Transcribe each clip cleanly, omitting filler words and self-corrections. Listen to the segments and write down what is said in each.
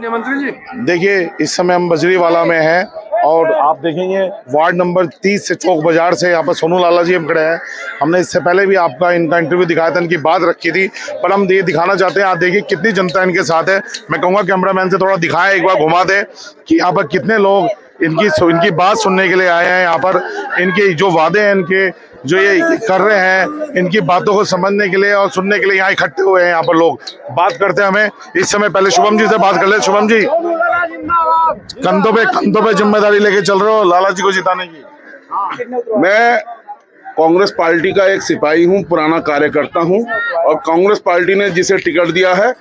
मंत्री जी देखिए, इस समय हम बजरीवाला में हैं और आप देखेंगे वार्ड नंबर 30 से चौक बाजार से यहाँ पर सोनू लाला जी हम खड़े हैं। हमने इससे पहले भी आपका इनका इंटरव्यू दिखाया था, इनकी बात रखी थी, पर हम ये दिखाना चाहते हैं। आप देखिए कितनी जनता इनके साथ है। मैं कहूँगा कैमरामैन से थोड़ा दिखाएं, एक बार घुमा दे कि यहाँ पर कितने लोग इनकी बात सुनने के लिए आए हैं। यहाँ पर इनके जो वादे हैं, इनके जो ये कर रहे हैं, इनकी बातों को समझने के लिए और सुनने के लिए यहाँ इकट्ठे हुए हैं। यहाँ पर लोग बात करते हैं हमें इस समय। पहले शुभम जी से बात कर ले। शुभम जी, कंधों पे जिम्मेदारी लेके चल रहे हो लाला जी को जिताने की। मैं कांग्रेस पार्टी का एक सिपाही हूं, पुराना कार्यकर्ता हूं, और कांग्रेस पार्टी ने जिसे टिकट दिया है,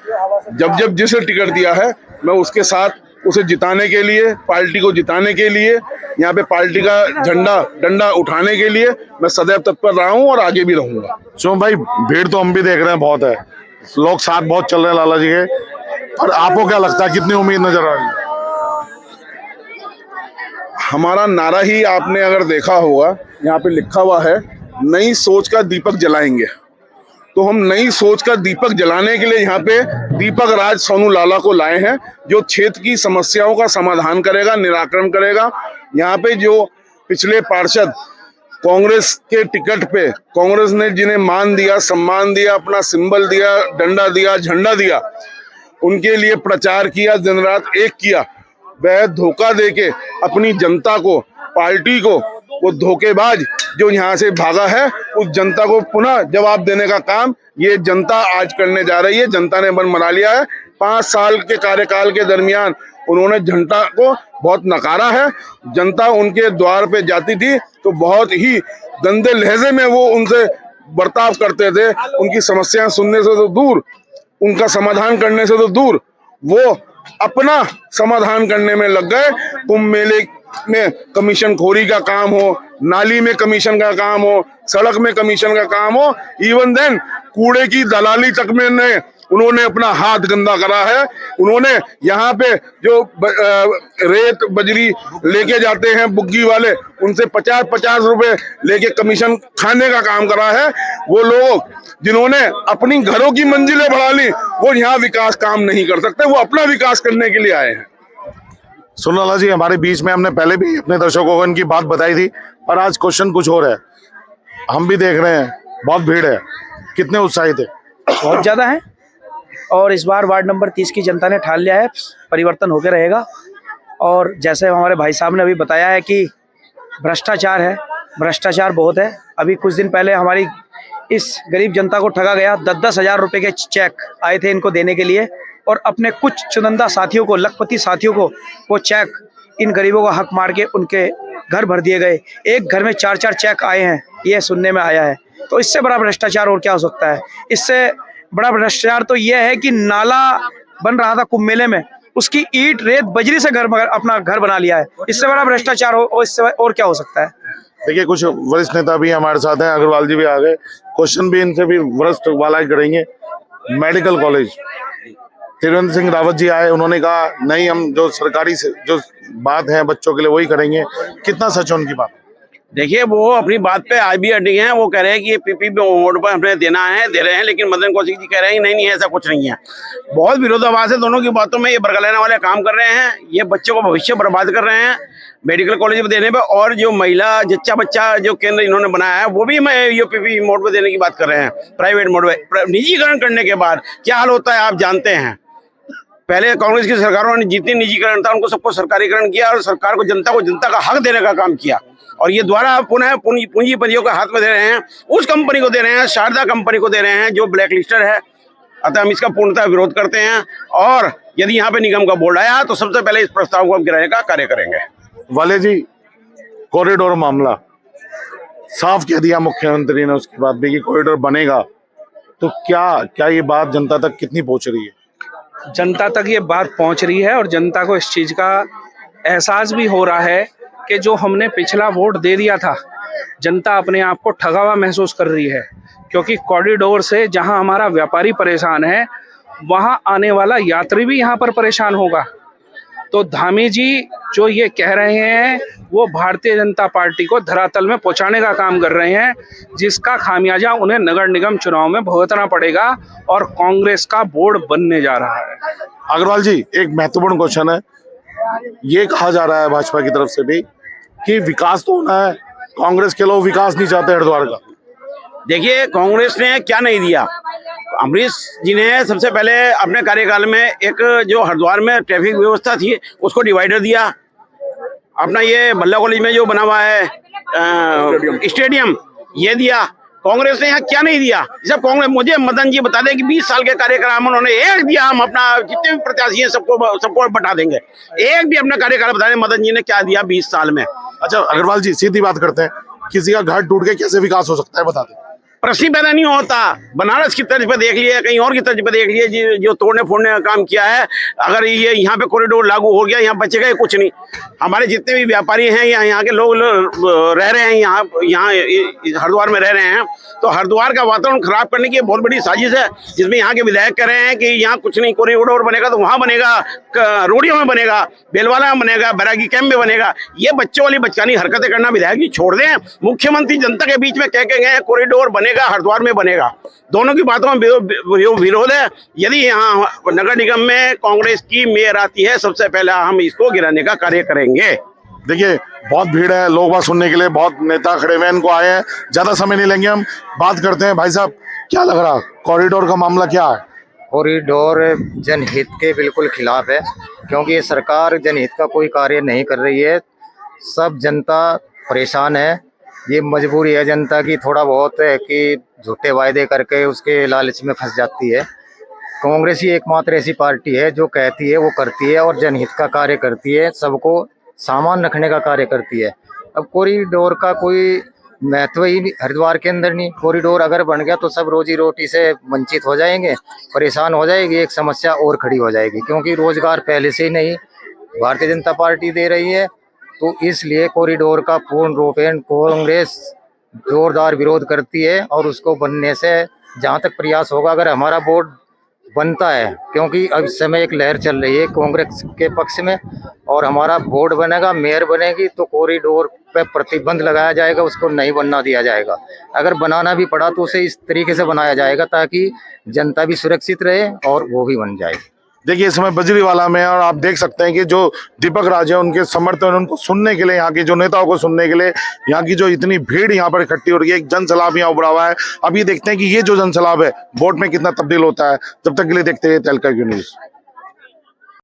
जब जिसे टिकट दिया है, मैं उसके साथ उसे जिताने के लिए, पार्टी को जिताने के लिए, यहाँ पे पार्टी का डंडा उठाने के लिए मैं सदैव तत्पर रहा हूँ और आगे भी रहूंगा। शुभम भाई, भीड़ तो हम भी देख रहे हैं, बहुत है, लोग साथ बहुत चल रहे हैं लाला जी के, और आपको क्या लगता है कितनी उम्मीद नजर आ रही है? हमारा नारा ही आपने अगर देखा होगा, यहाँ पे लिखा हुआ है, नई सोच का दीपक जलाएंगे। तो हम नई सोच का दीपक जलाने के लिए यहाँ पे दीपक राज सोनू लाला को लाए हैं, जो क्षेत्र की समस्याओं का समाधान करेगा, निराकरण करेगा। यहाँ पे जो पिछले पार्षद कांग्रेस के टिकट पे, कांग्रेस ने जिन्हें मान दिया, सम्मान दिया, अपना सिंबल दिया, डंडा दिया, झंडा दिया, उनके लिए प्रचार किया, दिन रात एक किया, वह धोखा देके अपनी जनता को, पार्टी को, वो धोखेबाज जो यहाँ से भागा है, उस जनता को पुनः जवाब देने का काम ये जनता आज करने जा रही है। जनता ने मन बना लिया है। 5 साल के कार्यकाल के दरमियान उन्होंने जनता को बहुत नकारा है। जनता उनके द्वार पे जाती थी तो बहुत ही गंदे लहजे में वो उनसे बर्ताव करते थे। उनकी समस्याएं सुनने से तो दूर, उनका समाधान करने से तो दूर, वो अपना समाधान करने में लग गए। कुंभ मेले में कमीशन खोरी का काम हो, नाली में कमीशन का काम हो, सड़क में कमीशन का काम हो, इवन देन कूड़े की दलाली तक में उन्होंने अपना हाथ गंदा करा है। उन्होंने यहाँ पे जो रेत बजरी लेके जाते हैं बुग्गी वाले, उनसे 50-50 रुपए लेके कमीशन खाने का काम करा है। वो लोग जिन्होंने अपनी घरों की मंजिलें बढ़ा ली, वो यहाँ विकास काम नहीं कर सकते, वो अपना विकास करने के लिए आए हैं। सोनू लाला जी हमारे बीच में, हमने पहले भी अपने दर्शकों को इनकी बात बताई थी, पर आज क्वेश्चन कुछ और है। हम भी देख रहे हैं बहुत भीड़ है, कितने उत्साहित है? बहुत ज्यादा है, और इस बार वार्ड नंबर 30 की जनता ने ठान लिया है, परिवर्तन होकर रहेगा। और जैसे हमारे भाई साहब ने अभी बताया है कि भ्रष्टाचार है, भ्रष्टाचार बहुत है। अभी कुछ दिन पहले हमारी इस गरीब जनता को ठगा गया। 10-10 हजार रुपए के चेक आए थे इनको देने के लिए, और अपने कुछ चुनिंदा साथियों को, लखपति साथियों को, वो चेक इन गरीबों का हक मार के उनके घर भर दिए गए। एक घर में 4-4 चेक आए हैं, ये सुनने में आया है। तो इससे बड़ा भ्रष्टाचार और क्या हो सकता है? इससे बड़ा भ्रष्टाचार तो यह है कि नाला बन रहा था कुंभ मेले में, उसकी ईंट रेत बजरी से अपना घर बना लिया है। इससे बड़ा भ्रष्टाचार हो, इससे और क्या हो सकता है? देखिए, कुछ वरिष्ठ नेता भी हमारे साथ हैं, अग्रवाल जी भी आ गए। क्वेश्चन भी इनसे भी वरिष्ठ वाला ही करेंगे। मेडिकल कॉलेज, त्रिवेंद्र सिंह रावत जी आए, उन्होंने कहा नहीं, हम जो सरकारी से जो बात है बच्चों के लिए वही करेंगे। कितना सच है उनकी बात? देखिए, वो अपनी बात पे आज भी अड़ी हैं। वो कह रहे हैं कि ये पीपी मोड पर हमें देना है, दे रहे हैं, लेकिन मदन कौशिक जी कह रहे हैं नहीं ऐसा कुछ नहीं है। बहुत विरोधाभास है दोनों की बातों में। ये बरगलाने लेने वाले काम कर रहे हैं, ये बच्चों को भविष्य बर्बाद कर रहे हैं मेडिकल कॉलेज में देने पे। और जो महिला जच्चा बच्चा जो केंद्र इन्होंने बनाया है, वो भी ये पीपी मोड पर देने की बात कर रहे हैं। प्राइवेट मोड पर निजीकरण करने के बाद क्या हाल होता है आप जानते हैं। पहले कांग्रेस की सरकारों ने जितनी निजीकरण था उनको सबको सरकारीकरण किया, और सरकार को जनता का हक देने का काम किया। और ये द्वारा पुनः पूंजीपतियों के हाथ में दे रहे हैं, उस कंपनी को दे रहे हैं, शारदा कंपनी को दे रहे हैं, जो ब्लैक लिस्टर है। अतः हम इसका पूर्णतः विरोध करते हैं, और यदि यहाँ पे निगम का बोर्ड आया तो सबसे पहले इस प्रस्ताव को हम गिराने का कार्य करेंगे। वाले जी, कॉरिडोर मामला साफ कह दिया मुख्यमंत्री ने उसके बाद भी कि कॉरिडोर बनेगा, तो क्या ये बात जनता तक कितनी पहुंच रही है? जनता तक ये बात पहुंच रही है, और जनता को इस चीज का एहसास भी हो रहा है कि जो हमने पिछला वोट दे दिया था, जनता अपने आप को ठगा हुआ महसूस कर रही है। क्योंकि कॉरिडोर से जहां हमारा व्यापारी परेशान है, वहां आने वाला यात्री भी यहां पर परेशान होगा। तो धामी जी जो ये कह रहे हैं वो भारतीय जनता पार्टी को धरातल में पहुंचाने का काम कर रहे हैं, जिसका खामियाजा उन्हें नगर निगम चुनाव में भुगतना पड़ेगा और कांग्रेस का बोर्ड बनने जा रहा है। अग्रवाल जी, एक महत्वपूर्ण क्वेश्चन है। ये कहा जा रहा है भाजपा की तरफ से भी कि विकास तो होना है, कांग्रेस के लोग विकास नहीं चाहते हरिद्वार का। देखिए, कांग्रेस ने क्या नहीं दिया। अमरीश जी ने सबसे पहले अपने कार्यकाल में एक जो हरिद्वार में ट्रैफिक व्यवस्था थी उसको डिवाइडर दिया। अपना ये भल्ला कॉलेज में जो बना हुआ है स्टेडियम, ये दिया। कांग्रेस ने यहाँ क्या नहीं दिया। जब कांग्रेस, मुझे मदन जी बता दें कि 20 साल के कार्यकाल में उन्होंने एक दिया, हम अपना जितने भी प्रत्याशी हैं सबको बता देंगे, एक भी अपना कार्यकाल बता दें मदन जी ने क्या दिया 20 साल में। अच्छा अग्रवाल जी, सीधी बात करते हैं, किसी का घर टूट के कैसे विकास हो सकता है, बता दें। प्रश्न पैदा नहीं होता। बनारस की तर्ज पे देख लिए, कहीं और की तर्ज पे देख लिए, जो तोड़ने फोड़ने का काम किया है। अगर ये यहाँ पे कॉरिडोर लागू हो गया, यहाँ बचेगा कुछ नहीं। हमारे जितने भी व्यापारी हैं या यहाँ के लोग रह रहे हैं, यहाँ हरिद्वार में रह रहे हैं, तो हरिद्वार का वातावरण खराब करने की बहुत बड़ी साजिश है, जिसमें यहाँ के विधायक कह रहे हैं कि यहाँ कुछ नहीं, कॉरिडोर बनेगा तो वहाँ बनेगा, रोडियों में बनेगा, बेलवाला में बनेगा, बैरागी कैंप में बनेगा। ये बच्चों वाली बचकानी हरकतें करना विधायक जी छोड़ दें। मुख्यमंत्री जनता के बीच में कह के गए कॉरिडोर बनेगा, हरिद्वार में बनेगा। दोनों की बातों में विरोध है। यदि यहाँ नगर निगम में कांग्रेस की मेयर आती है, सबसे पहले हम इसको गिराने का कार्य करेंगे। देखिए, बहुत भीड़ है, लोग बात सुनने के लिए, बहुत नेता खड़े हुए हैं, इनको आए हैं, ज्यादा समय नहीं लेंगे, हम बात करते हैं। भाई साहब, क्या लग रहा, कॉरिडोर का मामला क्या है? कॉरिडोर जनहित के बिल्कुल खिलाफ है, क्योंकि ये सरकार जनहित का कोई कार्य नहीं कर रही है। सब जनता परेशान है। ये मजबूरी है जनता की, थोड़ा बहुत है कि झूठे वायदे करके उसके लालच में फंस जाती है। कांग्रेस ही एकमात्र ऐसी पार्टी है जो कहती है वो करती है और जनहित का कार्य करती है, सबको सामान रखने का कार्य करती है। अब कॉरिडोर का कोई महत्व ही हरिद्वार के अंदर नहीं। कॉरिडोर अगर बन गया तो सब रोजी रोटी से वंचित हो जाएंगे, परेशान हो जाएगी, एक समस्या और खड़ी हो जाएगी, क्योंकि रोजगार पहले से ही नहीं भारतीय जनता पार्टी दे रही है। तो इसलिए कॉरिडोर का पूर्ण रूपेण कांग्रेस जोरदार विरोध करती है और उसको बनने से जहाँ तक प्रयास होगा, अगर हमारा बोर्ड बनता है, क्योंकि अब इस समय एक लहर चल रही है कांग्रेस के पक्ष में, और हमारा बोर्ड बनेगा, मेयर बनेगी, तो कॉरिडोर पे प्रतिबंध लगाया जाएगा, उसको नहीं बनना दिया जाएगा। अगर बनाना भी पड़ा तो उसे इस तरीके से बनाया जाएगा ताकि जनता भी सुरक्षित रहे और वो भी बन जाए। देखिए, इस समय बजरीवाला में, और आप देख सकते हैं कि जो दीपक राज है उनके समर्थन, उनको सुनने के लिए, यहाँ के जो नेताओं को सुनने के लिए, यहाँ की जो इतनी भीड़ यहाँ पर इकट्ठी हो रही है, एक जनसैलाब यहाँ उभरा हुआ है। अब ये देखते हैं कि ये जो जनसैलाब है वोट में कितना तब्दील होता है। जब तक के लिए देखते हैं तहलका की न्यूज़।